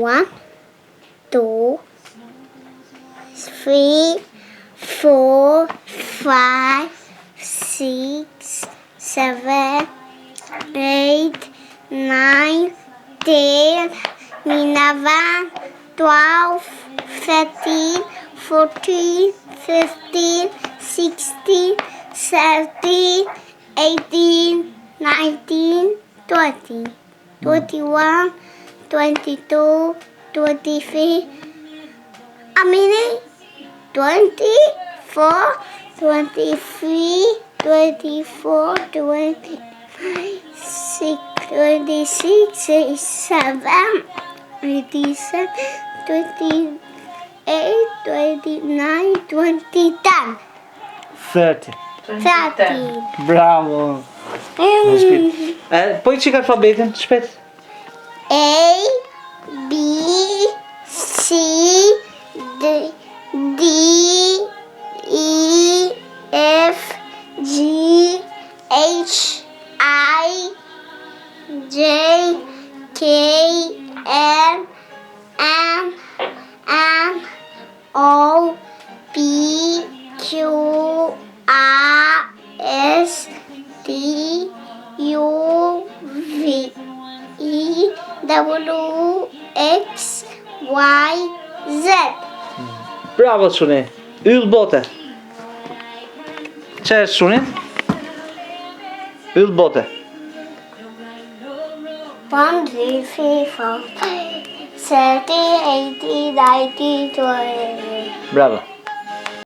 1, 2, 3, 4, 5, 6, 7, 8, 9, 10, 11, 12, 13, 14, 15, 16, 17, 18, 19, 20, 21, 22, 23, how many? 24, 23, 24, 25, 26, 27, 27, 28, 29, 20, 10. 30. 30. Bravo. Põe-te alfabeto, despede. A, B, C, D, E, F, G, H, I, J, K, L, M, N, O, P, Q, R, S, T, U, V, E, W, X, Y, Z. Bravo Sunin. Ylbote. Cześć Sunin. Ylbote. 1, 2, 3, 4, 5, 6, 7, 8, 9, 20. Bravo.